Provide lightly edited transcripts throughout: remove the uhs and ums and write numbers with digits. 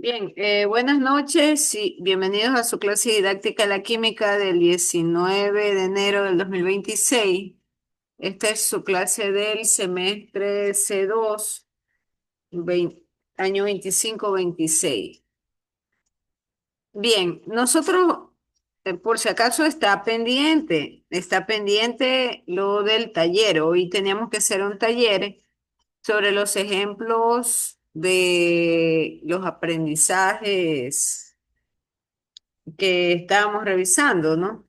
Bien, buenas noches y bienvenidos a su clase didáctica de la química del 19 de enero del 2026. Esta es su clase del semestre C2, año 25-26. Bien, nosotros, por si acaso está pendiente lo del taller. Hoy teníamos que hacer un taller sobre los ejemplos de los aprendizajes que estábamos revisando, ¿no?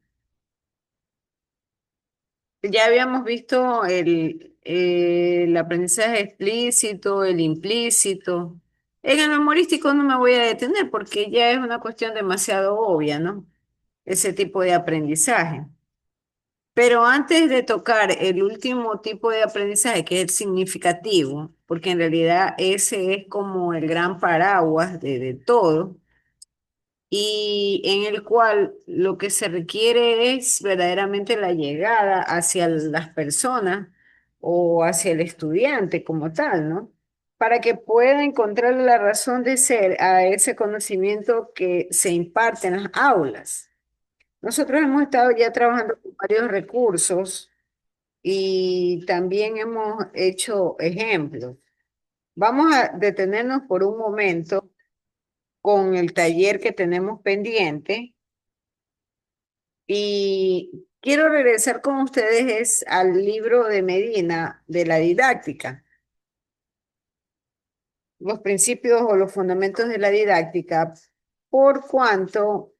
Ya habíamos visto el aprendizaje explícito, el implícito. En el memorístico no me voy a detener porque ya es una cuestión demasiado obvia, ¿no? Ese tipo de aprendizaje. Pero antes de tocar el último tipo de aprendizaje, que es el significativo, porque en realidad ese es como el gran paraguas de todo, y en el cual lo que se requiere es verdaderamente la llegada hacia las personas o hacia el estudiante como tal, ¿no? Para que pueda encontrar la razón de ser a ese conocimiento que se imparte en las aulas. Nosotros hemos estado ya trabajando con varios recursos y también hemos hecho ejemplos. Vamos a detenernos por un momento con el taller que tenemos pendiente. Y quiero regresar con ustedes al libro de Medina de la didáctica, los principios o los fundamentos de la didáctica, por cuanto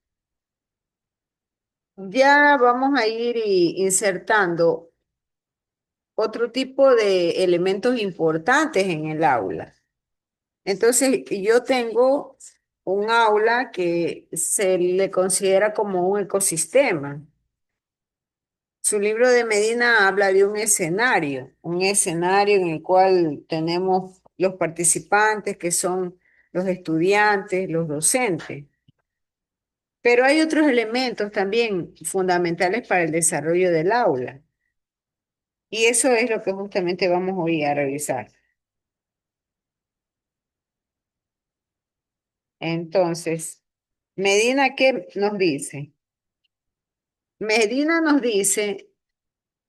ya vamos a ir insertando otro tipo de elementos importantes en el aula. Entonces, yo tengo un aula que se le considera como un ecosistema. Su libro de Medina habla de un escenario en el cual tenemos los participantes que son los estudiantes, los docentes. Pero hay otros elementos también fundamentales para el desarrollo del aula. Y eso es lo que justamente vamos hoy a revisar. Entonces, Medina, ¿qué nos dice? Medina nos dice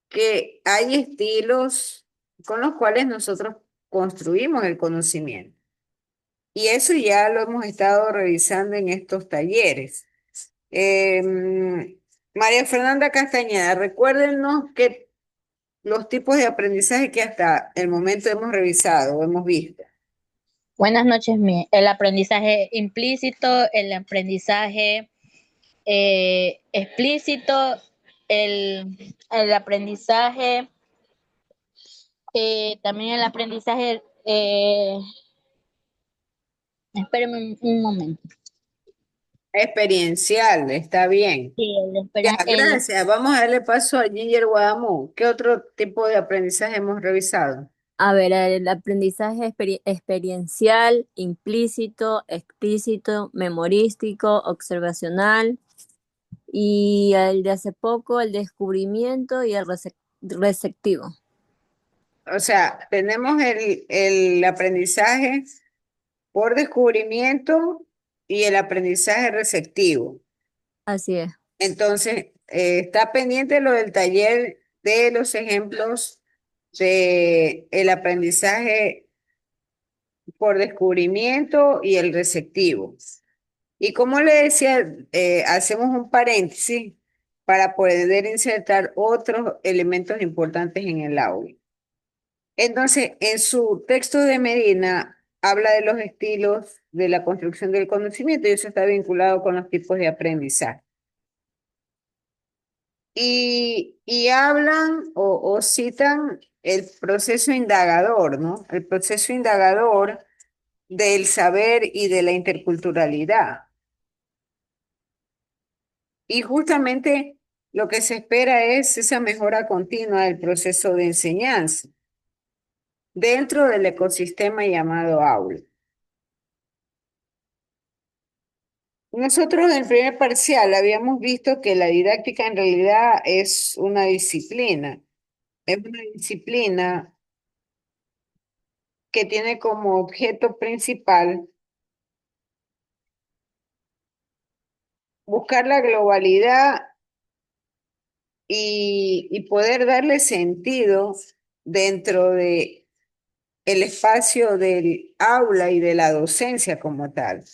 que hay estilos con los cuales nosotros construimos el conocimiento. Y eso ya lo hemos estado revisando en estos talleres. María Fernanda Castañeda, recuérdenos que los tipos de aprendizaje que hasta el momento hemos revisado o hemos visto. Buenas noches, el aprendizaje implícito, el aprendizaje explícito, el aprendizaje, también el aprendizaje, espérenme un momento. Experiencial, está bien. Sí, Ya, gracias. Vamos a darle paso a Ginger Guadamú. ¿Qué otro tipo de aprendizaje hemos revisado? A ver, el aprendizaje experiencial, implícito, explícito, memorístico, observacional y el de hace poco, el descubrimiento y el receptivo. O sea, tenemos el aprendizaje por descubrimiento y el aprendizaje receptivo. Así es. Entonces, está pendiente lo del taller de los ejemplos de el aprendizaje por descubrimiento y el receptivo. Y como le decía, hacemos un paréntesis para poder insertar otros elementos importantes en el aula. Entonces, en su texto de Medina habla de los estilos de la construcción del conocimiento y eso está vinculado con los tipos de aprendizaje. Y hablan o citan el proceso indagador, ¿no? El proceso indagador del saber y de la interculturalidad. Y justamente lo que se espera es esa mejora continua del proceso de enseñanza dentro del ecosistema llamado aula. Nosotros en el primer parcial habíamos visto que la didáctica en realidad es una disciplina. Es una disciplina que tiene como objeto principal buscar la globalidad y poder darle sentido dentro de el espacio del aula y de la docencia como tal.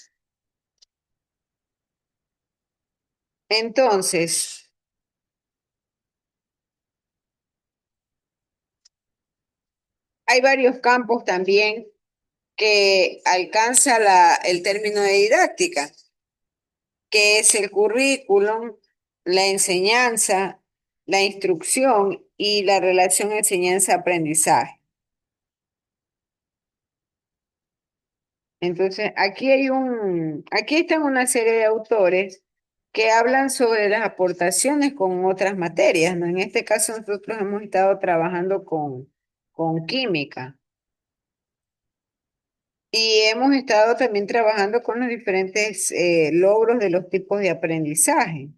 Entonces, hay varios campos también que alcanza el término de didáctica, que es el currículum, la enseñanza, la instrucción y la relación enseñanza-aprendizaje. Entonces, aquí están una serie de autores que hablan sobre las aportaciones con otras materias, ¿no? En este caso, nosotros hemos estado trabajando con química y hemos estado también trabajando con los diferentes logros de los tipos de aprendizaje.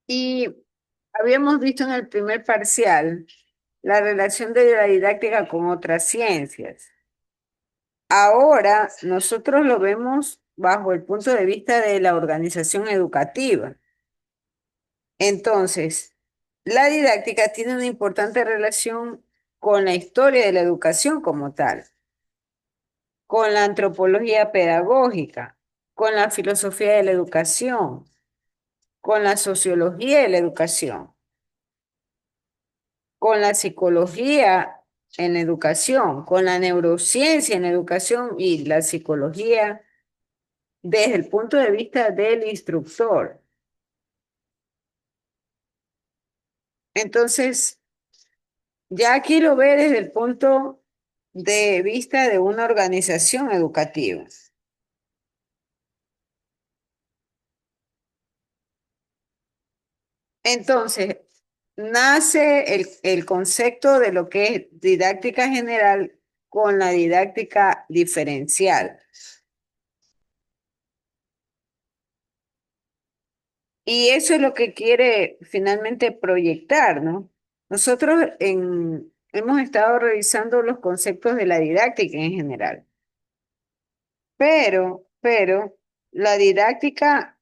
Y habíamos visto en el primer parcial la relación de la didáctica con otras ciencias. Ahora nosotros lo vemos bajo el punto de vista de la organización educativa. Entonces, la didáctica tiene una importante relación con la historia de la educación como tal, con la antropología pedagógica, con la filosofía de la educación, con la sociología de la educación, con la psicología en la educación, con la neurociencia en la educación y la psicología desde el punto de vista del instructor. Entonces, ya aquí lo ve desde el punto de vista de una organización educativa. Entonces, nace el concepto de lo que es didáctica general con la didáctica diferencial. Y eso es lo que quiere finalmente proyectar, ¿no? Nosotros hemos estado revisando los conceptos de la didáctica en general, pero la didáctica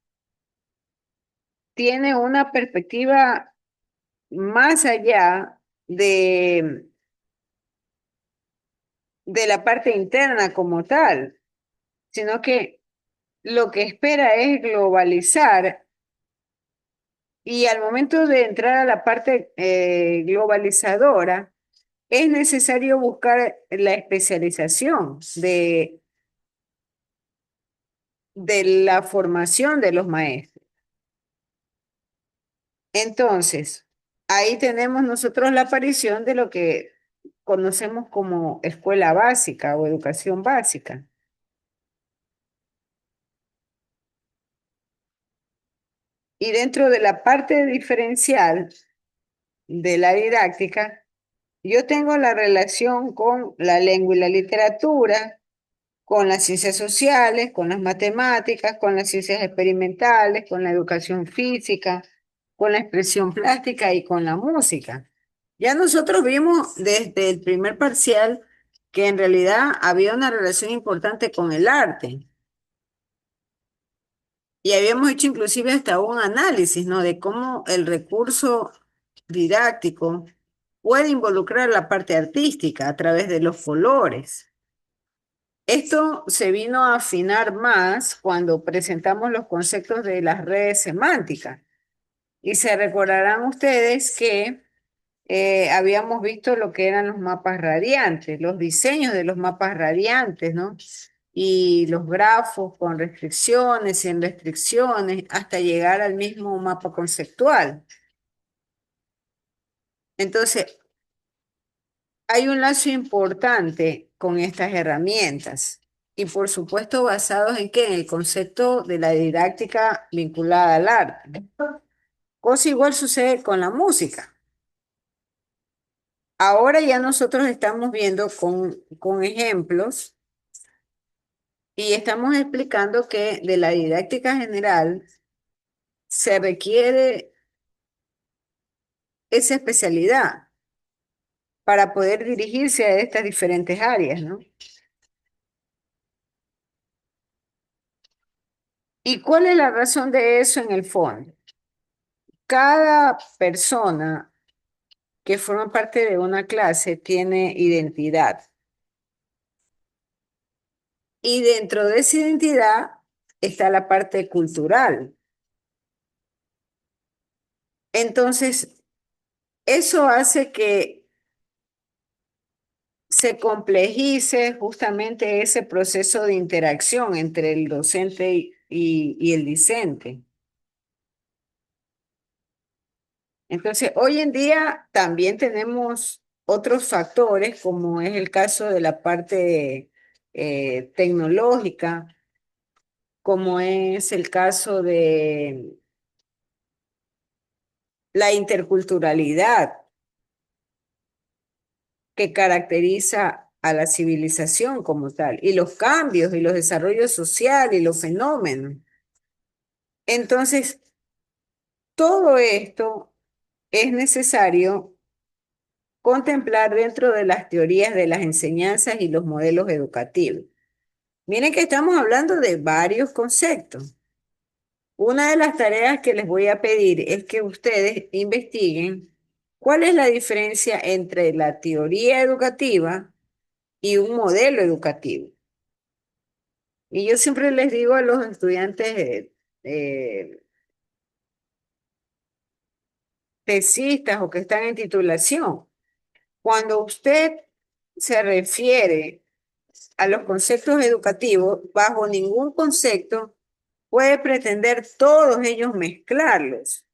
tiene una perspectiva más allá de la parte interna como tal, sino que lo que espera es globalizar y al momento de entrar a la parte globalizadora, es necesario buscar la especialización de la formación de los maestros. Entonces, ahí tenemos nosotros la aparición de lo que conocemos como escuela básica o educación básica. Y dentro de la parte diferencial de la didáctica, yo tengo la relación con la lengua y la literatura, con las ciencias sociales, con las matemáticas, con las ciencias experimentales, con la educación física, con la expresión plástica y con la música. Ya nosotros vimos desde el primer parcial que en realidad había una relación importante con el arte. Y habíamos hecho inclusive hasta un análisis, ¿no? De cómo el recurso didáctico puede involucrar la parte artística a través de los colores. Esto se vino a afinar más cuando presentamos los conceptos de las redes semánticas. Y se recordarán ustedes que habíamos visto lo que eran los mapas radiantes, los diseños de los mapas radiantes, ¿no? Y los grafos con restricciones, sin restricciones, hasta llegar al mismo mapa conceptual. Entonces, hay un lazo importante con estas herramientas y por supuesto basados en qué? En el concepto de la didáctica vinculada al arte. Cosa igual sucede con la música. Ahora ya nosotros estamos viendo con ejemplos y estamos explicando que de la didáctica general se requiere esa especialidad. para poder dirigirse a estas diferentes áreas, ¿no? ¿Y cuál es la razón de eso en el fondo? Cada persona que forma parte de una clase tiene identidad. Y dentro de esa identidad está la parte cultural. Entonces, eso hace que se complejice justamente ese proceso de interacción entre el docente y el discente. Entonces, hoy en día también tenemos otros factores, como es el caso de la parte tecnológica, como es el caso de la interculturalidad que caracteriza a la civilización como tal, y los cambios y los desarrollos sociales y los fenómenos. Entonces, todo esto es necesario contemplar dentro de las teorías de las enseñanzas y los modelos educativos. Miren que estamos hablando de varios conceptos. Una de las tareas que les voy a pedir es que ustedes investiguen cuál es la diferencia entre la teoría educativa y un modelo educativo. Y yo siempre les digo a los estudiantes tesistas o que están en titulación, cuando usted se refiere a los conceptos educativos, bajo ningún concepto puede pretender todos ellos mezclarlos,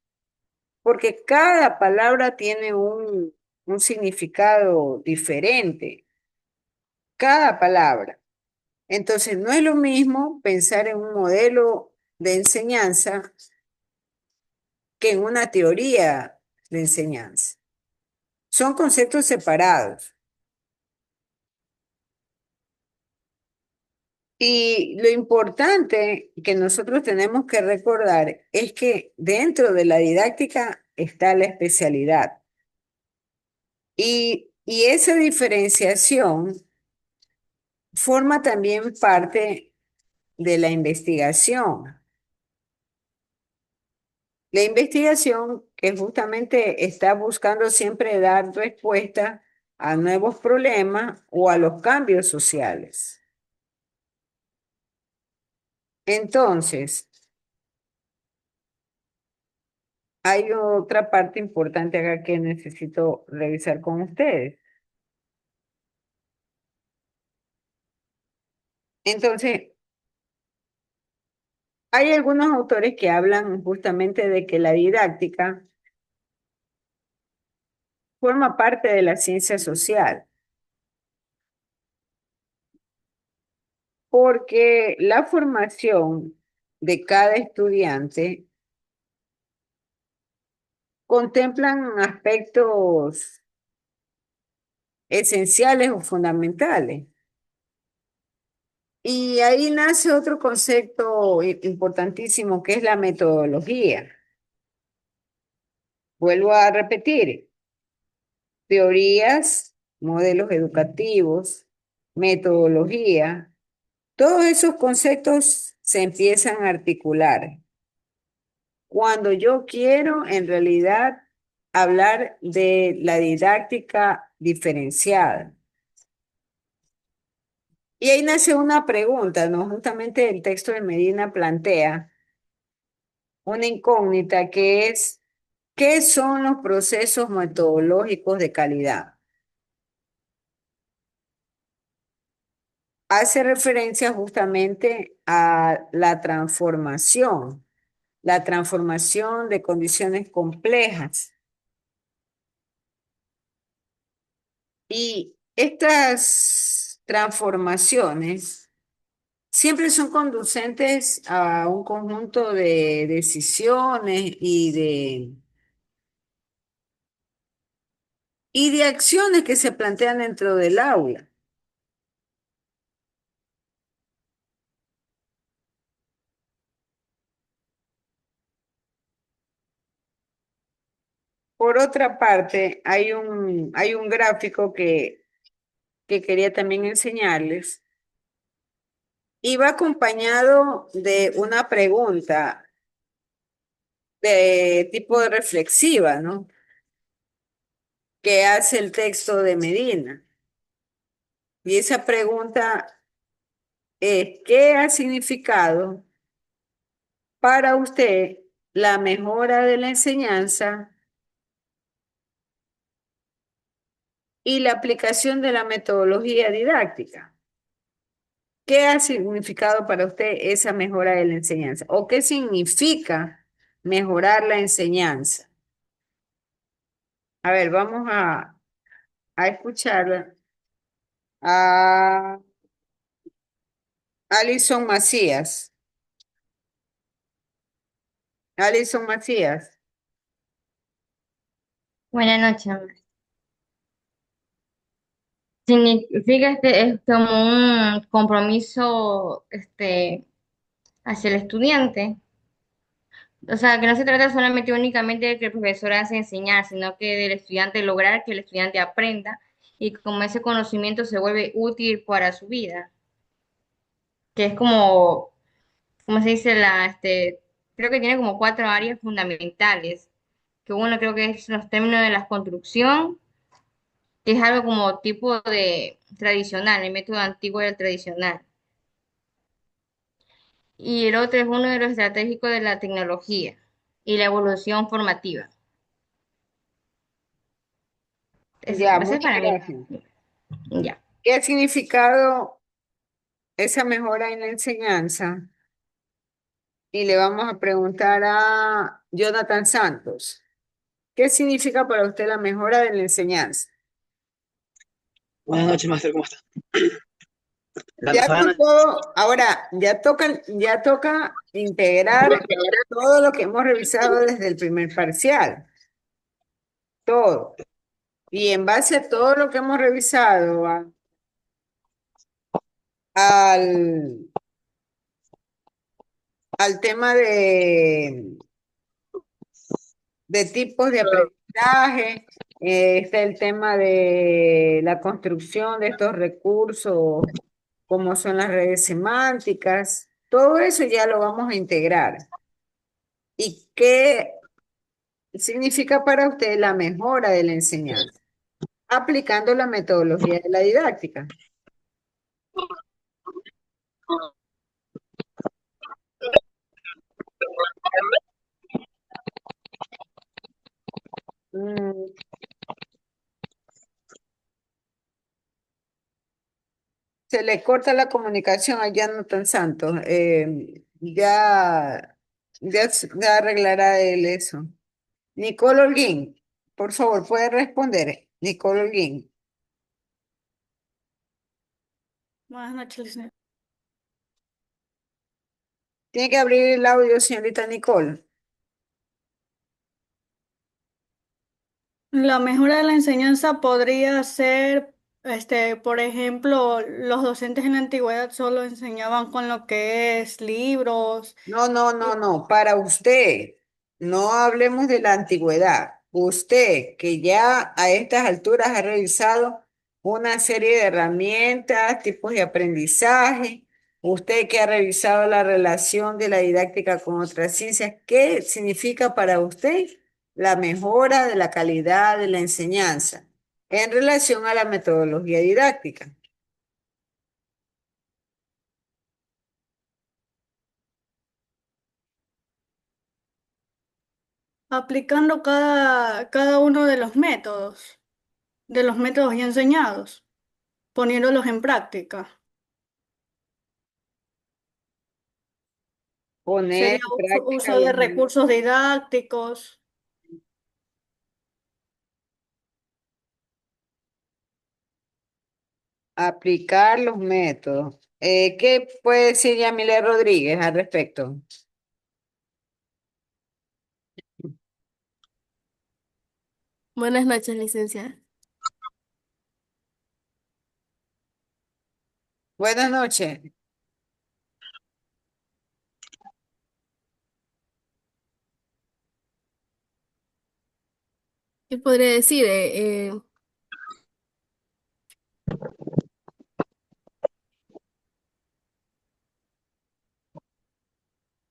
porque cada palabra tiene un significado diferente, cada palabra. Entonces, no es lo mismo pensar en un modelo de enseñanza que en una teoría de enseñanza. Son conceptos separados. Y lo importante que nosotros tenemos que recordar es que dentro de la didáctica está la especialidad. Y esa diferenciación forma también parte de la investigación. La investigación que justamente está buscando siempre dar respuesta a nuevos problemas o a los cambios sociales. Entonces, hay otra parte importante acá que necesito revisar con ustedes. Entonces, hay algunos autores que hablan justamente de que la didáctica forma parte de la ciencia social, porque la formación de cada estudiante contemplan aspectos esenciales o fundamentales. Y ahí nace otro concepto importantísimo que es la metodología. Vuelvo a repetir, teorías, modelos educativos, metodología, todos esos conceptos se empiezan a articular cuando yo quiero en realidad hablar de la didáctica diferenciada. Y ahí nace una pregunta, ¿no? Justamente el texto de Medina plantea una incógnita que es, ¿qué son los procesos metodológicos de calidad? Hace referencia justamente a la transformación de condiciones complejas. Y estas transformaciones siempre son conducentes a un conjunto de decisiones y de acciones que se plantean dentro del aula. Por otra parte, hay un gráfico que quería también enseñarles y va acompañado de una pregunta de tipo de reflexiva, ¿no? Que hace el texto de Medina. Y esa pregunta es, ¿qué ha significado para usted la mejora de la enseñanza y la aplicación de la metodología didáctica? ¿Qué ha significado para usted esa mejora de la enseñanza? ¿O qué significa mejorar la enseñanza? A ver, vamos a escucharla a Alison Macías. Alison Macías. Buenas noches, amor. Significa es como un compromiso hacia el estudiante. O sea, que no se trata solamente únicamente de que el profesor hace enseñar, sino que del estudiante lograr que el estudiante aprenda y como ese conocimiento se vuelve útil para su vida. Que es como se dice, creo que tiene como cuatro áreas fundamentales. Que uno creo que es los términos de la construcción, que es algo como tipo de tradicional, el método antiguo del tradicional. Y el otro es uno de los estratégicos de la tecnología y la evolución formativa. Ya, Ese es muchas para mí. gracias. Ya. ¿Qué ha significado esa mejora en la enseñanza? Y le vamos a preguntar a Jonathan Santos. ¿Qué significa para usted la mejora de la enseñanza? Buenas noches, máster, ¿cómo está? La Ya mejora con todo, ahora ya toca integrar todo lo que hemos revisado desde el primer parcial, todo. Y en base a todo lo que hemos revisado, al, al tema de tipos de aprendizaje, está el tema de la construcción de estos recursos, como son las redes semánticas, todo eso ya lo vamos a integrar. ¿Y qué significa para usted la mejora de la enseñanza? Aplicando la metodología de la didáctica. Mm, Se le corta la comunicación a Jonathan Santos. Ya arreglará él eso. Nicole Holguín, por favor, puede responder. Nicole Holguín. Buenas noches, licenciada. Tiene que abrir el audio, señorita Nicole. La mejora de la enseñanza podría ser, por ejemplo, los docentes en la antigüedad solo enseñaban con lo que es libros. No, no, no, no, para usted. No hablemos de la antigüedad. Usted, que ya a estas alturas ha revisado una serie de herramientas, tipos de aprendizaje, usted que ha revisado la relación de la didáctica con otras ciencias, ¿qué significa para usted la mejora de la calidad de la enseñanza en relación a la metodología didáctica? Aplicando cada uno de los métodos ya enseñados, poniéndolos en práctica. Poner Sería en práctica uso de recursos didácticos. aplicar los métodos. ¿Qué puede decir Yamile Rodríguez al respecto? Buenas noches, licenciada. Buenas noches. ¿Qué podría decir?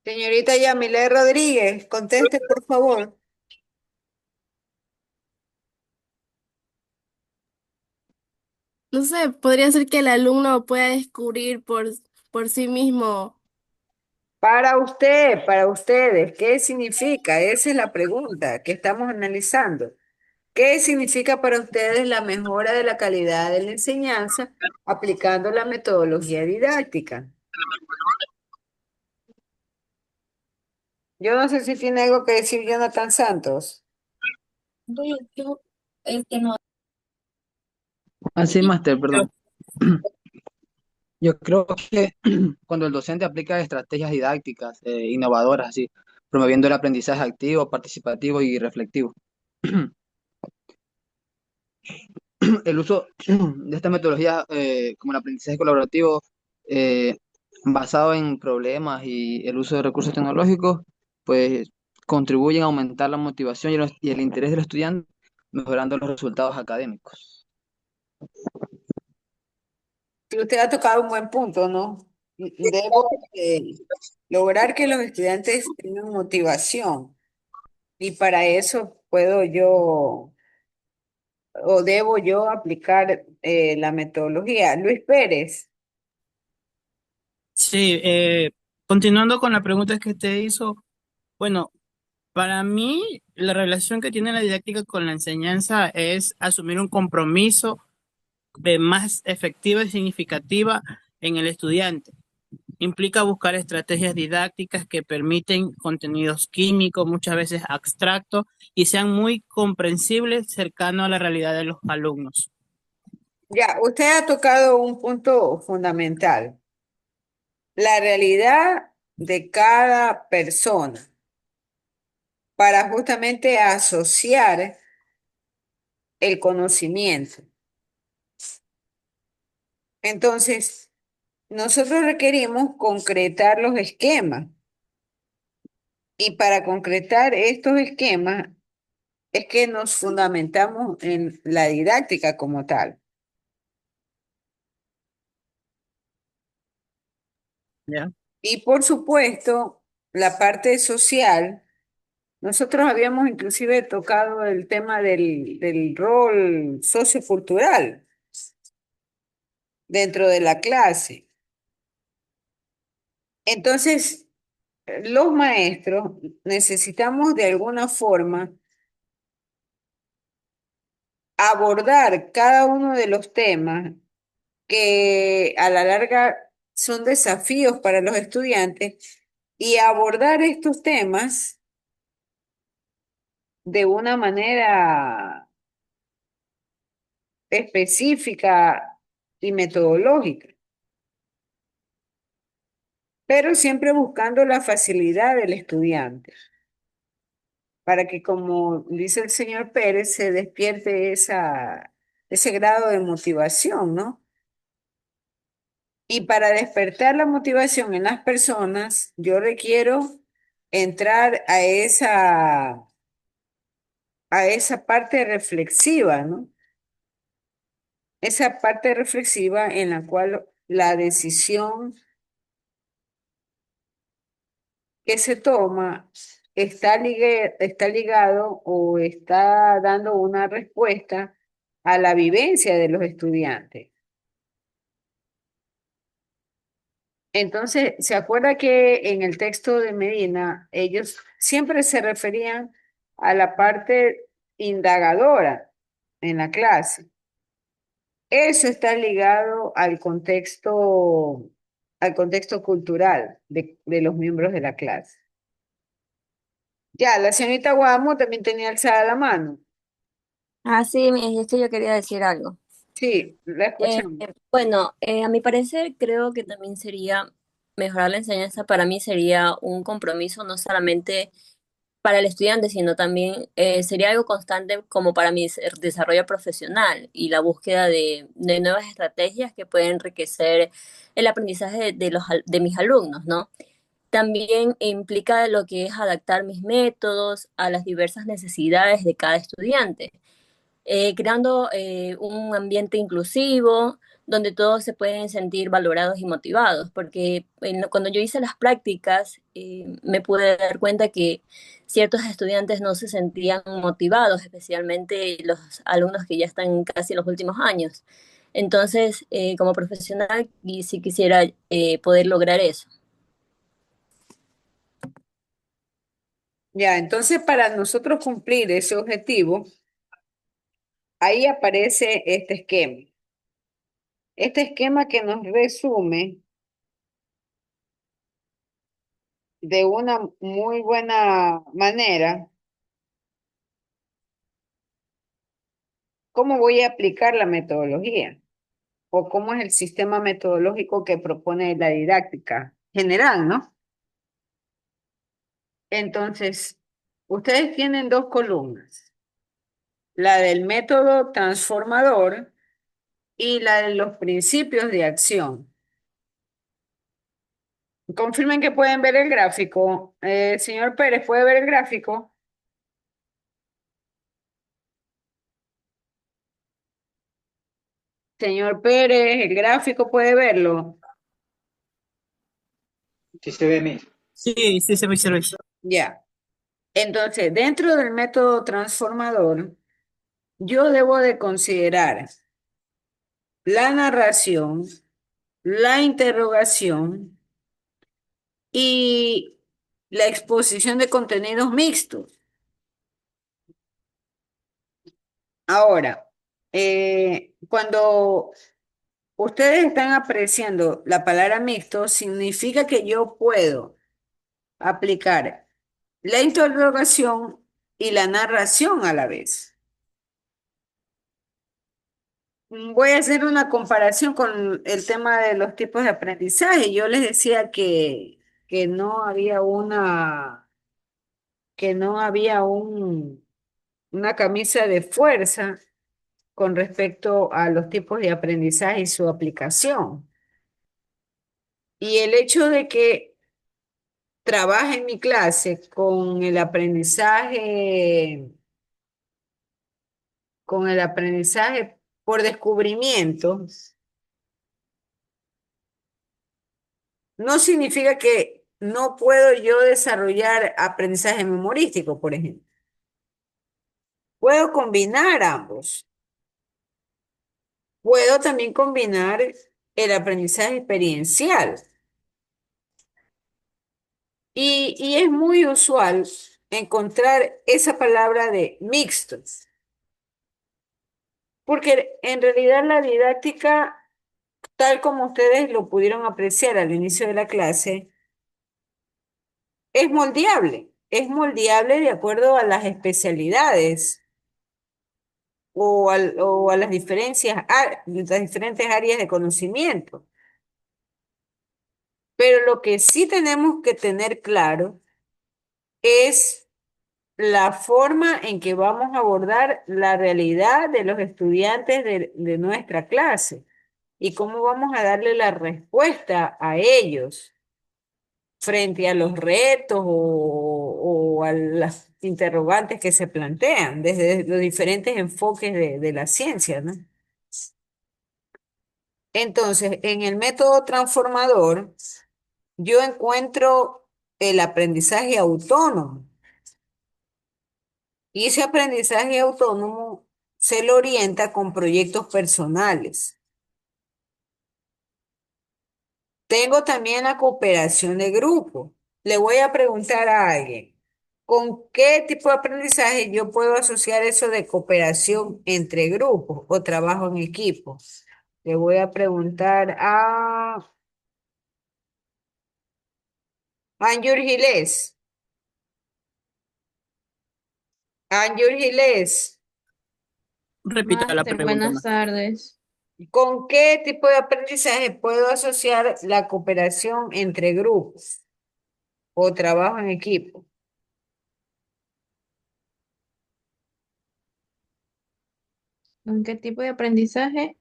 Señorita Yamile Rodríguez, conteste, por favor. No sé, podría ser que el alumno pueda descubrir por sí mismo. Para usted, para ustedes, ¿qué significa? Esa es la pregunta que estamos analizando. ¿Qué significa para ustedes la mejora de la calidad de la enseñanza aplicando la metodología didáctica? Yo no sé si tiene algo que decir Jonathan Santos. Así, máster, perdón. Yo creo que cuando el docente aplica estrategias didácticas innovadoras, así, promoviendo el aprendizaje activo, participativo y reflectivo. El uso de esta metodología como el aprendizaje colaborativo eh, basado en problemas y el uso de recursos tecnológicos, pues contribuyen a aumentar la motivación y el interés del estudiante, mejorando los resultados académicos. Sí, usted ha tocado un buen punto, ¿no? Debo lograr que los estudiantes tengan motivación y para eso puedo yo o debo yo aplicar la metodología. Luis Pérez, Sí, continuando con la pregunta que te hizo, bueno, para mí la relación que tiene la didáctica con la enseñanza es asumir un compromiso más efectiva y significativa en el estudiante. Implica buscar estrategias didácticas que permiten contenidos químicos, muchas veces abstractos, y sean muy comprensibles, cercanos a la realidad de los alumnos. ya, usted ha tocado un punto fundamental, la realidad de cada persona para justamente asociar el conocimiento. Entonces, nosotros requerimos concretar los esquemas y para concretar estos esquemas es que nos fundamentamos en la didáctica como tal. ¿Ya? Y por supuesto, la parte social, nosotros habíamos inclusive tocado el tema del rol sociocultural dentro de la clase. Entonces, los maestros necesitamos de alguna forma abordar cada uno de los temas que a la larga son desafíos para los estudiantes y abordar estos temas de una manera específica y metodológica, pero siempre buscando la facilidad del estudiante, para que, como dice el señor Pérez, se despierte ese grado de motivación, ¿no? Y para despertar la motivación en las personas, yo requiero entrar a esa parte reflexiva, ¿no? Esa parte reflexiva en la cual la decisión que se toma está ligado o está dando una respuesta a la vivencia de los estudiantes. Entonces, ¿se acuerda que en el texto de Medina ellos siempre se referían a la parte indagadora en la clase? Eso está ligado al contexto cultural de los miembros de la clase. Ya, la señorita Guamo también tenía alzada la mano. Ah, sí, es que yo quería decir algo. Sí, la Eh, escuchamos. bueno, a mi parecer creo que también sería mejorar la enseñanza para mí sería un compromiso no solamente para el estudiante, sino también sería algo constante como para mi desarrollo profesional y la búsqueda de nuevas estrategias que pueden enriquecer el aprendizaje de mis alumnos, ¿no? también implica lo que es adaptar mis métodos a las diversas necesidades de cada estudiante, creando un ambiente inclusivo donde todos se pueden sentir valorados y motivados, porque cuando yo hice las prácticas me pude dar cuenta que ciertos estudiantes no se sentían motivados, especialmente los alumnos que ya están casi en los últimos años. Entonces, como profesional, y sí quisiera poder lograr eso. Ya, entonces para nosotros cumplir ese objetivo, ahí aparece este esquema. Este esquema que nos resume de una muy buena manera cómo voy a aplicar la metodología o cómo es el sistema metodológico que propone la didáctica general, ¿no? Entonces, ustedes tienen dos columnas, la del método transformador y la de los principios de acción. Confirmen que pueden ver el gráfico. Señor Pérez, ¿puede ver el gráfico? Señor Pérez, el gráfico puede verlo. Sí se ve, Miss. Sí, sí, se ve. Ya. Entonces, dentro del método transformador, yo debo de considerar la narración, la interrogación y la exposición de contenidos mixtos. Ahora, cuando ustedes están apreciando la palabra mixto, significa que yo puedo aplicar la interrogación y la narración a la vez. Voy a hacer una comparación con el tema de los tipos de aprendizaje. Yo les decía que no había que no había una camisa de fuerza con respecto a los tipos de aprendizaje y su aplicación. Y el hecho de que trabaje en mi clase con el aprendizaje por descubrimiento, no significa que no puedo yo desarrollar aprendizaje memorístico, por ejemplo. Puedo combinar ambos. Puedo también combinar el aprendizaje experiencial. Y es muy usual encontrar esa palabra de mixtos, porque en realidad la didáctica, tal como ustedes lo pudieron apreciar al inicio de la clase, es moldeable de acuerdo a las especialidades o a las las diferentes áreas de conocimiento. Pero lo que sí tenemos que tener claro es la forma en que vamos a abordar la realidad de los estudiantes de nuestra clase y cómo vamos a darle la respuesta a ellos frente a los retos o a las interrogantes que se plantean desde los diferentes enfoques de la ciencia, ¿no? Entonces, en el método transformador, yo encuentro el aprendizaje autónomo y ese aprendizaje autónomo se lo orienta con proyectos personales. Tengo también la cooperación de grupo. Le voy a preguntar a alguien, ¿con qué tipo de aprendizaje yo puedo asociar eso de cooperación entre grupos o trabajo en equipo? Le voy a preguntar a Anjur Giles. Anjur Giles, Repita la Máster, pregunta, buenas más. tardes. ¿con qué tipo de aprendizaje puedo asociar la cooperación entre grupos o trabajo en equipo? ¿Con qué tipo de aprendizaje?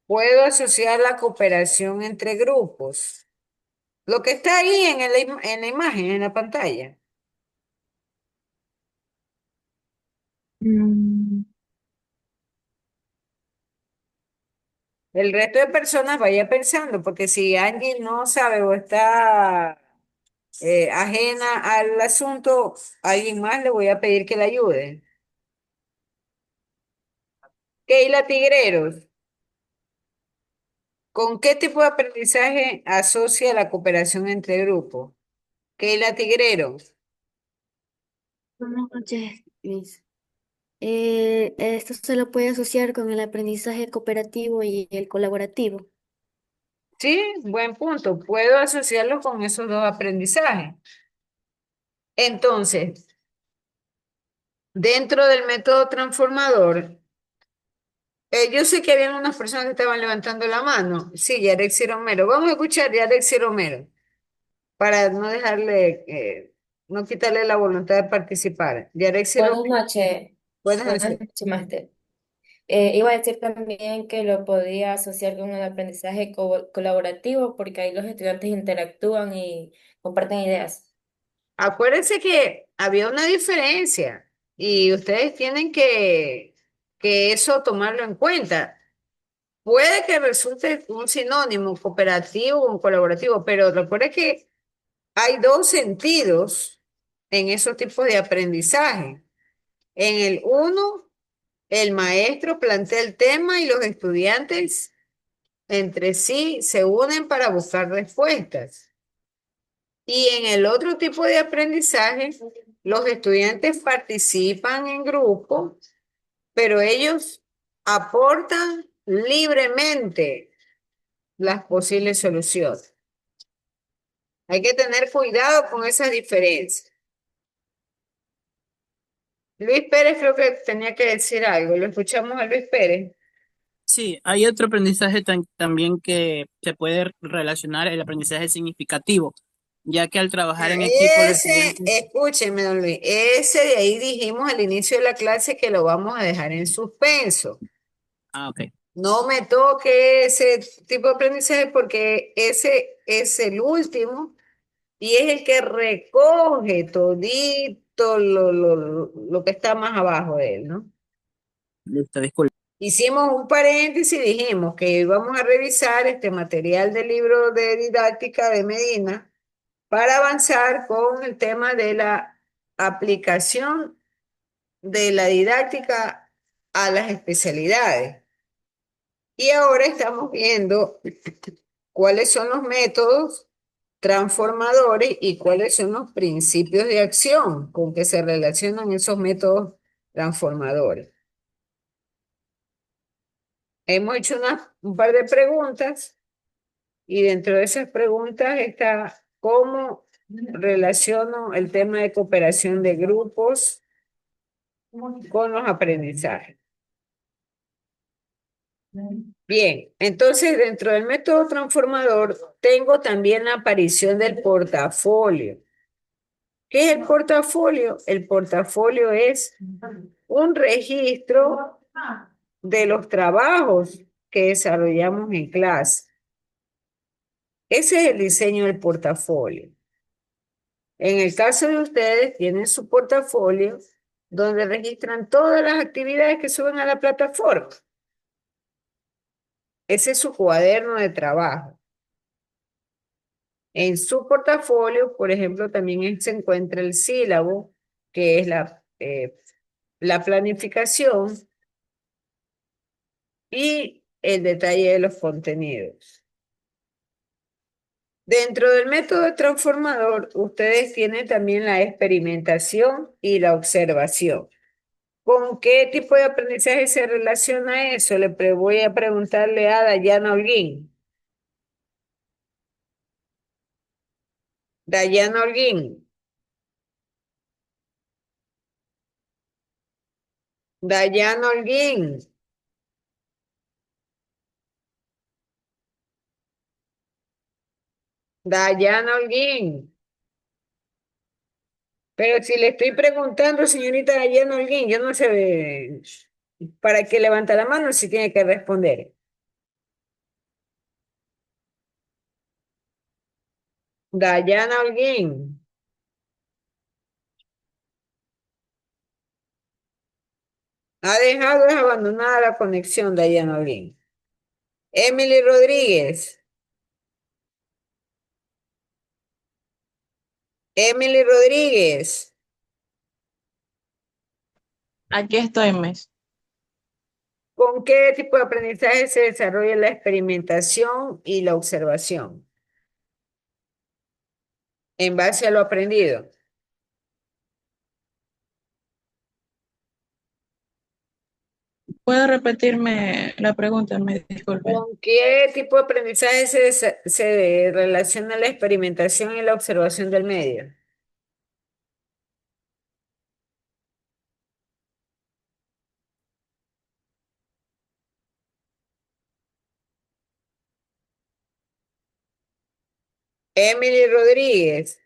Puedo asociar la cooperación entre grupos Lo que está ahí en la imagen, en la pantalla. Mm, El resto de personas vaya pensando, porque si alguien no sabe o está ajena al asunto, a alguien más le voy a pedir que le ayude. Keila Tigreros, ¿con qué tipo de aprendizaje asocia la cooperación entre grupos? Keila Tigreros. Buenas noches, Miss. Esto se lo puede asociar con el aprendizaje cooperativo y el colaborativo. Sí, buen punto. Puedo asociarlo con esos dos aprendizajes. Entonces, dentro del método transformador, yo sé que habían unas personas que estaban levantando la mano. Sí, Yarexi Romero. Vamos a escuchar Yarexi Romero para no dejarle, no quitarle la voluntad de participar. Yarexi Buenas Romero, noches, buenas buenas noches. noches, máster. Iba a decir también que lo podía asociar con el aprendizaje colaborativo porque ahí los estudiantes interactúan y comparten ideas. Acuérdense que había una diferencia y ustedes tienen que eso tomarlo en cuenta. Puede que resulte un sinónimo cooperativo o colaborativo, pero recuerde que hay dos sentidos en esos tipos de aprendizaje. En el uno, el maestro plantea el tema y los estudiantes entre sí se unen para buscar respuestas. Y en el otro tipo de aprendizaje, los estudiantes participan en grupo, pero ellos aportan libremente las posibles soluciones. Hay que tener cuidado con esas diferencias. Luis Pérez creo que tenía que decir algo. Lo escuchamos a Luis Pérez. Sí, hay otro aprendizaje también que se puede relacionar, el aprendizaje significativo, ya que al trabajar en equipo los Ese, estudiantes... escúcheme, don Luis, ese de ahí dijimos al inicio de la clase que lo vamos a dejar en suspenso. Ah, ok. No me toque ese tipo de aprendizaje porque ese es el último y es el que recoge todito lo que está más abajo de él, ¿no? Listo, disculpe. Hicimos un paréntesis y dijimos que íbamos a revisar este material del libro de didáctica de Medina para avanzar con el tema de la aplicación de la didáctica a las especialidades. Y ahora estamos viendo cuáles son los métodos transformadores y cuáles son los principios de acción con que se relacionan esos métodos transformadores. Hemos hecho un par de preguntas y dentro de esas preguntas está cómo relaciono el tema de cooperación de grupos con los aprendizajes. Bien, entonces dentro del método transformador tengo también la aparición del portafolio. ¿Qué es el portafolio? El portafolio es un registro de los trabajos que desarrollamos en clase. Ese es el diseño del portafolio. En el caso de ustedes, tienen su portafolio donde registran todas las actividades que suben a la plataforma. Ese es su cuaderno de trabajo. En su portafolio, por ejemplo, también se encuentra el sílabo, que es la planificación y el detalle de los contenidos. Dentro del método transformador, ustedes tienen también la experimentación y la observación. ¿Con qué tipo de aprendizaje se relaciona eso? Voy a preguntarle a Dayana Holguín. Dayana Holguín. Dayana Holguín. Dayana Holguín. Pero si le estoy preguntando, señorita Dayana Holguín, yo no sé para qué levanta la mano si tiene que responder. Dayana Holguín. Ha dejado abandonada la conexión, Dayana Holguín. Emily Rodríguez. Emily Rodríguez. Aquí estoy, Miss. ¿Con qué tipo de aprendizaje se desarrolla la experimentación y la observación? En base a lo aprendido. ¿Puede repetirme la pregunta? Me disculpe. ¿Con qué tipo de aprendizaje se relaciona la experimentación y la observación del medio? Emily Rodríguez.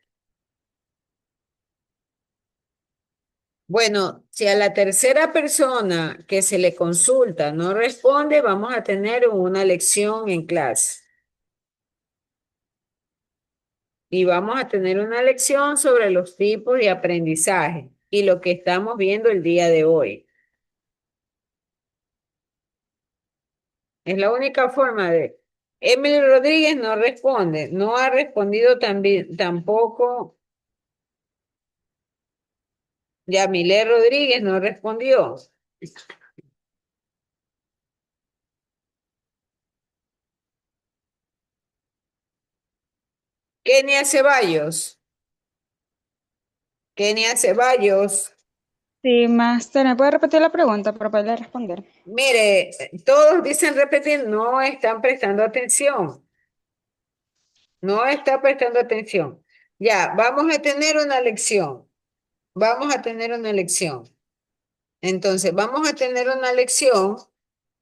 Bueno, si a la tercera persona que se le consulta no responde, vamos a tener una lección en clase. Y vamos a tener una lección sobre los tipos de aprendizaje y lo que estamos viendo el día de hoy. Es la única forma de... Emily Rodríguez no responde, no ha respondido también, tampoco. Yamile Rodríguez no respondió. Kenia Ceballos. Kenia Ceballos. Sí, Master, ¿me puede repetir la pregunta para poderle responder? Mire, todos dicen repetir, no están prestando atención. No está prestando atención. Ya, vamos a tener una lección. Vamos a tener una lección. Entonces, vamos a tener una lección.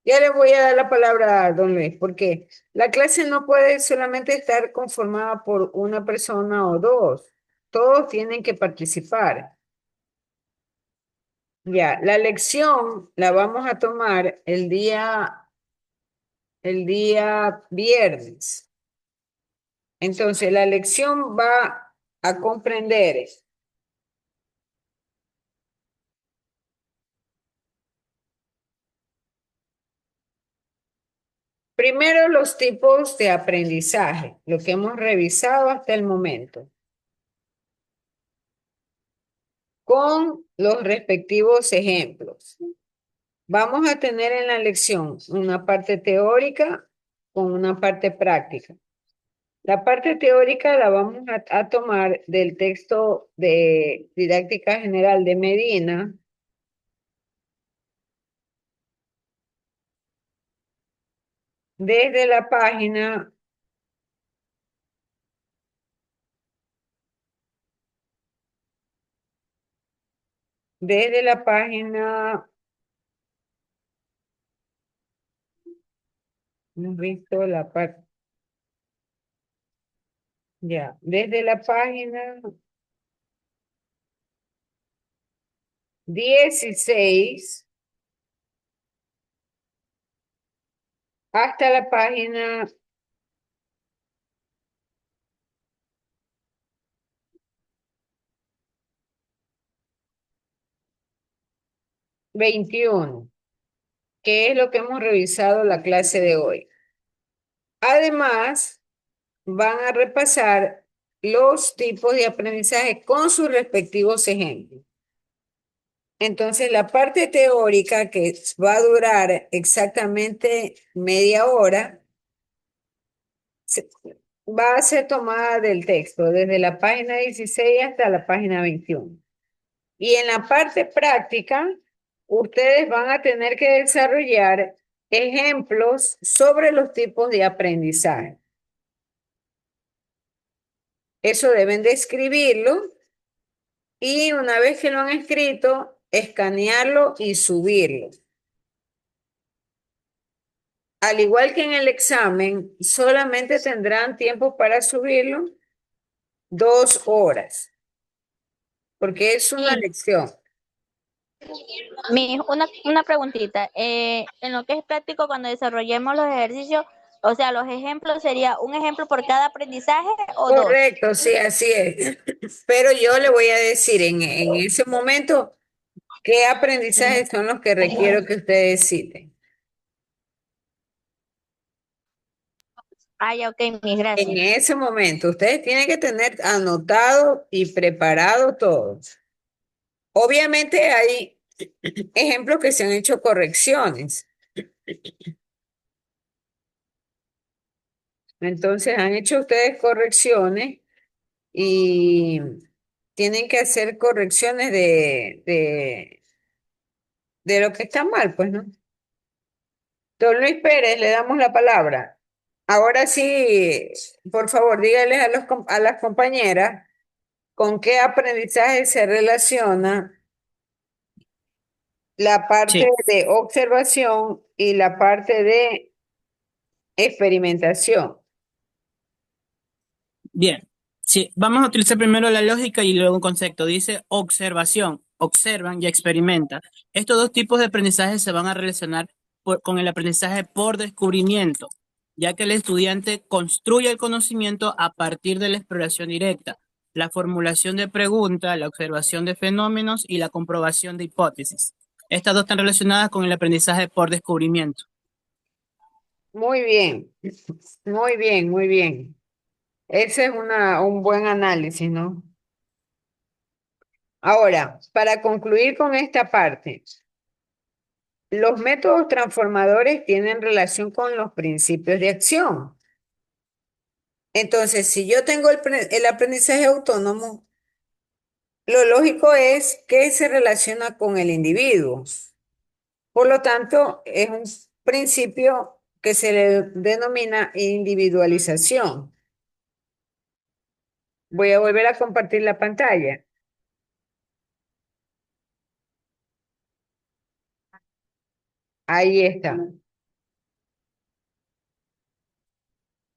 Ya le voy a dar la palabra a don Luis, porque la clase no puede solamente estar conformada por una persona o dos. Todos tienen que participar. Ya, la lección la vamos a tomar el día viernes. Entonces, la lección va a comprender primero los tipos de aprendizaje, lo que hemos revisado hasta el momento, con los respectivos ejemplos. Vamos a tener en la lección una parte teórica con una parte práctica. La parte teórica la vamos a tomar del texto de Didáctica General de Medina, desde la página hemos visto la parte, ya, desde la página 16 hasta la página 21, que es lo que hemos revisado la clase de hoy. Además, van a repasar los tipos de aprendizaje con sus respectivos ejemplos. Entonces, la parte teórica, que va a durar exactamente media hora, va a ser tomada del texto, desde la página 16 hasta la página 21. Y en la parte práctica, ustedes van a tener que desarrollar ejemplos sobre los tipos de aprendizaje. Eso deben de escribirlo y una vez que lo han escrito, escanearlo y subirlo. Al igual que en el examen, solamente tendrán tiempo para subirlo 2 horas, porque es una lección. Una preguntita. En lo que es práctico, cuando desarrollemos los ejercicios, O sea, los ejemplos sería un ejemplo por cada aprendizaje o dos. Correcto, sí, así es. Pero yo le voy a decir en ese momento qué aprendizajes son los que requiero que ustedes citen. Ah, ya, ok, mis En gracias. ese momento, ustedes tienen que tener anotado y preparado todo. Obviamente hay ejemplos que se han hecho correcciones. Entonces han hecho ustedes correcciones y tienen que hacer correcciones de lo que está mal, pues, ¿no? Don Luis Pérez, le damos la palabra. Ahora sí, por favor, dígales a las compañeras con qué aprendizaje se relaciona la parte Sí, de observación y la parte de experimentación. bien. Sí, vamos a utilizar primero la lógica y luego un concepto. Dice observación, observan y experimentan. Estos dos tipos de aprendizaje se van a relacionar con el aprendizaje por descubrimiento, ya que el estudiante construye el conocimiento a partir de la exploración directa, la formulación de preguntas, la observación de fenómenos y la comprobación de hipótesis. Estas dos están relacionadas con el aprendizaje por descubrimiento. Muy bien, muy bien, muy bien. Ese es un buen análisis, ¿no? Ahora, para concluir con esta parte, los métodos transformadores tienen relación con los principios de acción. Entonces, si yo tengo el aprendizaje autónomo, lo lógico es que se relaciona con el individuo. Por lo tanto, es un principio que se le denomina individualización. Voy a volver a compartir la pantalla. Ahí está.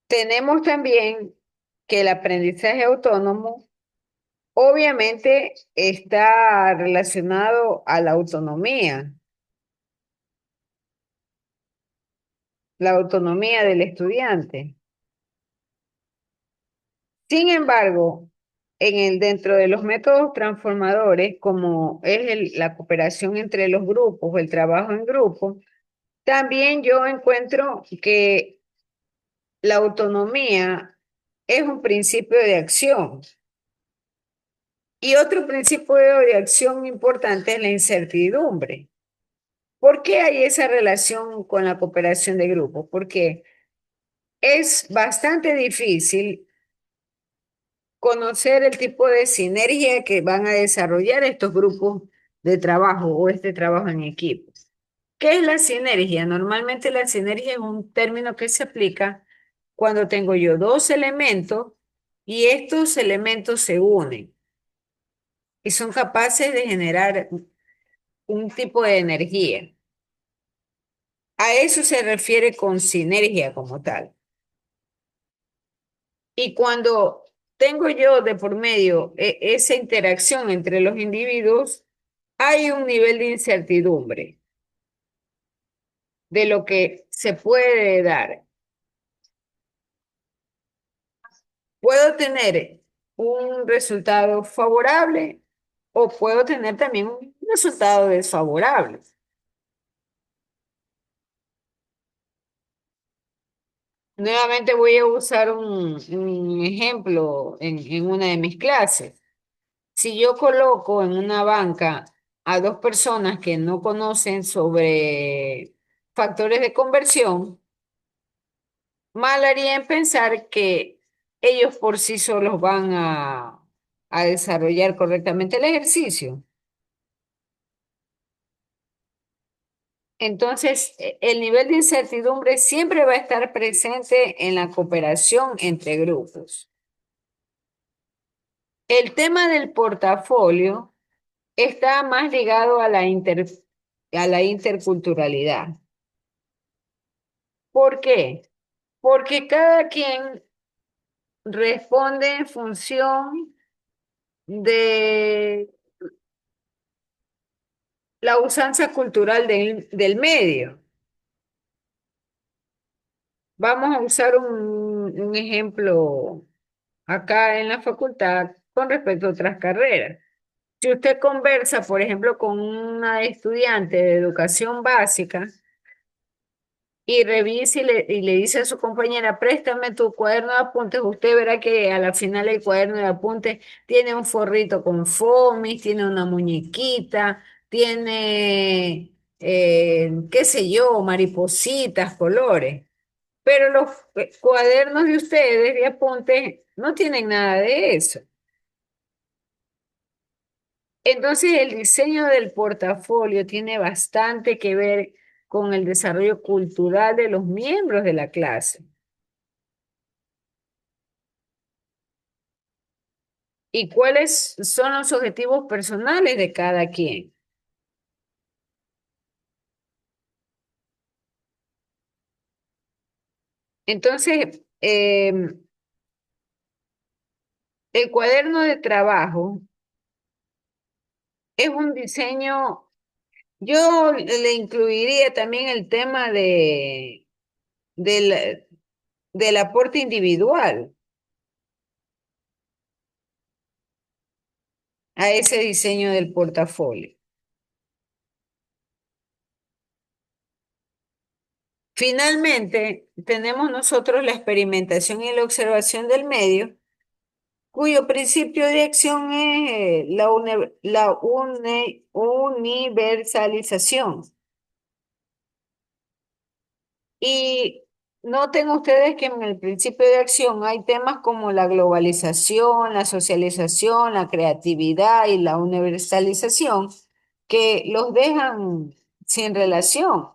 Tenemos también que el aprendizaje autónomo obviamente está relacionado a la autonomía del estudiante. Sin embargo, dentro de los métodos transformadores, como es la cooperación entre los grupos o el trabajo en grupo, también yo encuentro que la autonomía es un principio de acción. Y otro principio de acción importante es la incertidumbre. ¿Por qué hay esa relación con la cooperación de grupo? Porque es bastante difícil conocer el tipo de sinergia que van a desarrollar estos grupos de trabajo o este trabajo en equipo. ¿Qué es la sinergia? Normalmente la sinergia es un término que se aplica cuando tengo yo dos elementos y estos elementos se unen y son capaces de generar un tipo de energía. A eso se refiere con sinergia como tal. Y cuando tengo yo de por medio esa interacción entre los individuos, hay un nivel de incertidumbre de lo que se puede dar. Puedo tener un resultado favorable o puedo tener también un resultado desfavorable. Nuevamente voy a usar un ejemplo en una de mis clases. Si yo coloco en una banca a dos personas que no conocen sobre factores de conversión, mal haría en pensar que ellos por sí solos van a desarrollar correctamente el ejercicio. Entonces, el nivel de incertidumbre siempre va a estar presente en la cooperación entre grupos. El tema del portafolio está más ligado a a la interculturalidad. ¿Por qué? Porque cada quien responde en función de la usanza cultural del medio. Vamos a usar un ejemplo acá en la facultad con respecto a otras carreras. Si usted conversa, por ejemplo, con una estudiante de educación básica y revisa y le dice a su compañera, préstame tu cuaderno de apuntes, usted verá que a la final el cuaderno de apuntes tiene un forrito con foamy, tiene una muñequita, tiene, qué sé yo, maripositas, colores. Pero los cuadernos de ustedes de apuntes no tienen nada de eso. Entonces, el diseño del portafolio tiene bastante que ver con el desarrollo cultural de los miembros de la clase. ¿Y cuáles son los objetivos personales de cada quien? Entonces, el cuaderno de trabajo es un diseño, yo le incluiría también el tema del, del aporte individual a ese diseño del portafolio. Finalmente, tenemos nosotros la experimentación y la observación del medio, cuyo principio de acción es la universalización. Y noten ustedes que en el principio de acción hay temas como la globalización, la socialización, la creatividad y la universalización que los dejan sin relación.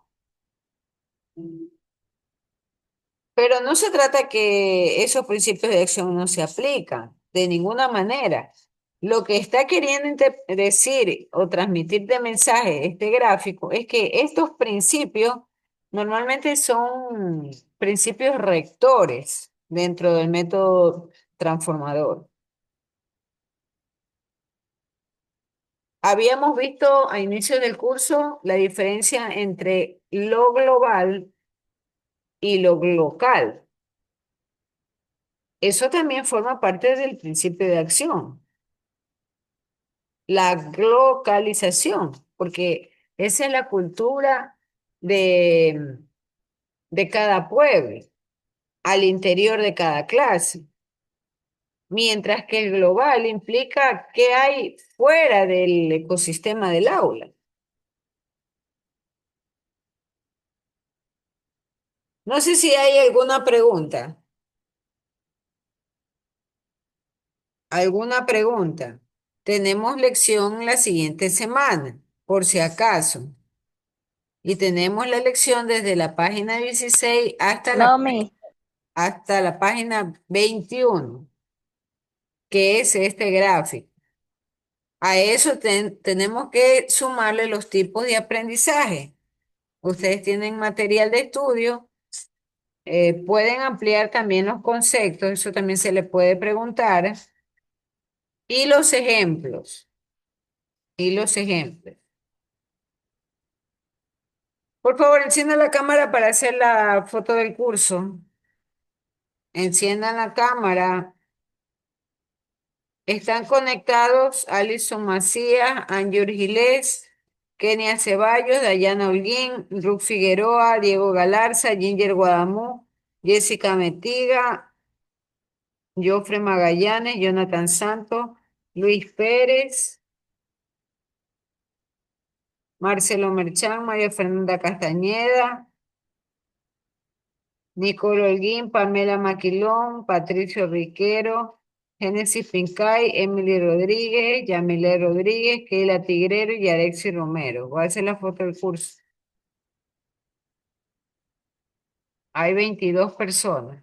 Pero no se trata que esos principios de acción no se aplican de ninguna manera. Lo que está queriendo decir o transmitir de mensaje este gráfico es que estos principios normalmente son principios rectores dentro del método transformador. Habíamos visto a inicio del curso la diferencia entre lo global y lo local. Eso también forma parte del principio de acción, la globalización, porque esa es la cultura de, de cada pueblo, al interior de cada clase, mientras que el global implica qué hay fuera del ecosistema del aula. No sé si hay alguna pregunta. ¿Alguna pregunta? Tenemos lección la siguiente semana, por si acaso. Y tenemos la lección desde la página 16 No, Miss. hasta la página 21, que es este gráfico. A eso tenemos que sumarle los tipos de aprendizaje. Ustedes tienen material de estudio, pueden ampliar también los conceptos, eso también se le puede preguntar. Y los ejemplos, y los ejemplos. Por favor, encienda la cámara para hacer la foto del curso. Enciendan la cámara. Están conectados Alison Macías, Angiur Gilés, Kenia Ceballos, Dayana Holguín, Ruth Figueroa, Diego Galarza, Ginger Guadamú, Jessica Metiga, Jofre Magallanes, Jonathan Santos, Luis Pérez, Marcelo Merchán, María Fernanda Castañeda, Nicole Holguín, Pamela Maquilón, Patricio Riquero, Génesis Pincay, Emily Rodríguez, Yamile Rodríguez, Keila Tigrero y Alexis Romero. Voy a hacer la foto del curso. Hay 22 personas.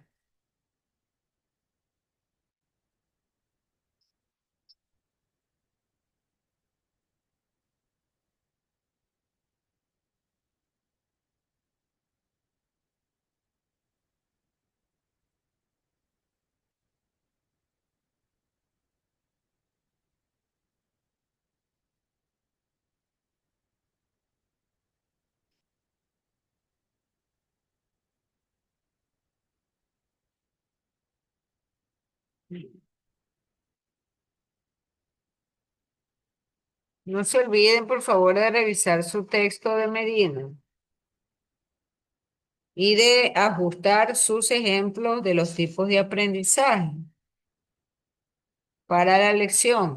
No se olviden, por favor, de revisar su texto de Medina y de ajustar sus ejemplos de los tipos de aprendizaje para la lección.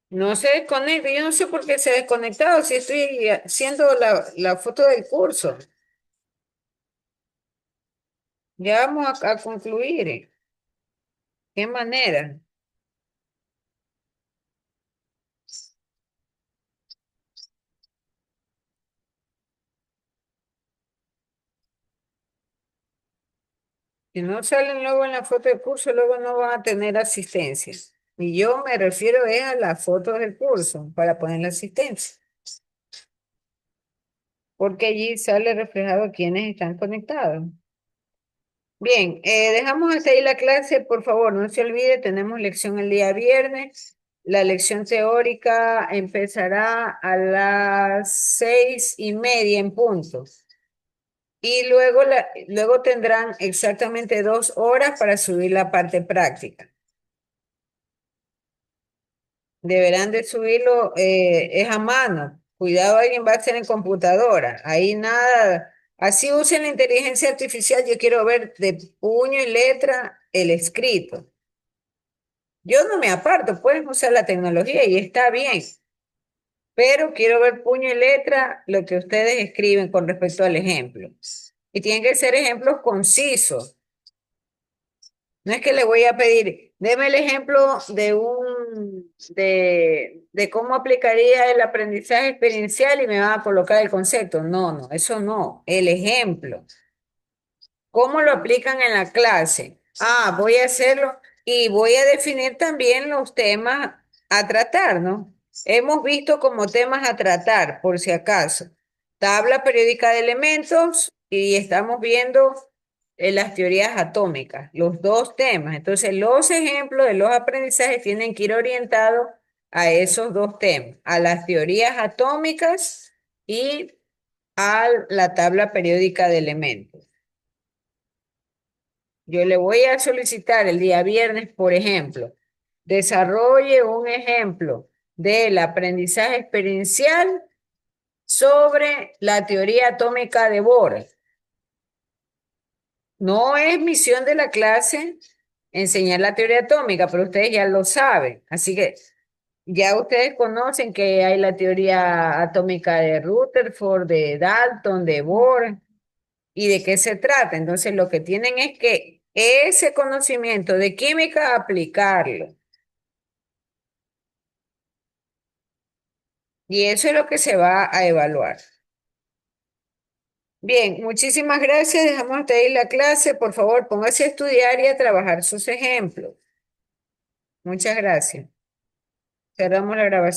No se desconecte, yo no sé por qué se ha desconectado si estoy haciendo la foto del curso. Ya vamos a concluir. ¿Qué manera? Si no salen luego en la foto del curso, luego no van a tener asistencia. Y yo me refiero es a las fotos del curso para poner la asistencia. Porque allí sale reflejado quiénes están conectados. Bien, dejamos hasta ahí la clase, por favor, no se olvide, tenemos lección el día viernes. La lección teórica empezará a las 6:30 en punto. Y luego tendrán exactamente 2 horas para subir la parte práctica. Deberán de subirlo, es a mano. Cuidado, alguien va a hacer en computadora. Ahí nada. Así usen la inteligencia artificial. Yo quiero ver de puño y letra el escrito. Yo no me aparto, pueden usar la tecnología y está bien. Pero quiero ver puño y letra lo que ustedes escriben con respecto al ejemplo. Y tienen que ser ejemplos concisos. No es que le voy a pedir, deme el ejemplo de cómo aplicaría el aprendizaje experiencial y me van a colocar el concepto. No, no, eso no. El ejemplo. ¿Cómo lo aplican en la clase? Ah, voy a hacerlo y voy a definir también los temas a tratar, ¿no? Hemos visto como temas a tratar, por si acaso. Tabla periódica de elementos y estamos viendo las teorías atómicas, los dos temas. Entonces, los ejemplos de los aprendizajes tienen que ir orientados a esos dos temas, a las teorías atómicas y a la tabla periódica de elementos. Yo le voy a solicitar el día viernes, por ejemplo, desarrolle un ejemplo del aprendizaje experiencial sobre la teoría atómica de Bohr. No es misión de la clase enseñar la teoría atómica, pero ustedes ya lo saben. Así que ya ustedes conocen que hay la teoría atómica de Rutherford, de Dalton, de Bohr, y de qué se trata. Entonces, lo que tienen es que ese conocimiento de química aplicarlo. Y eso es lo que se va a evaluar. Bien, muchísimas gracias. Dejamos hasta ahí la clase. Por favor, póngase a estudiar y a trabajar sus ejemplos. Muchas gracias. Cerramos la grabación.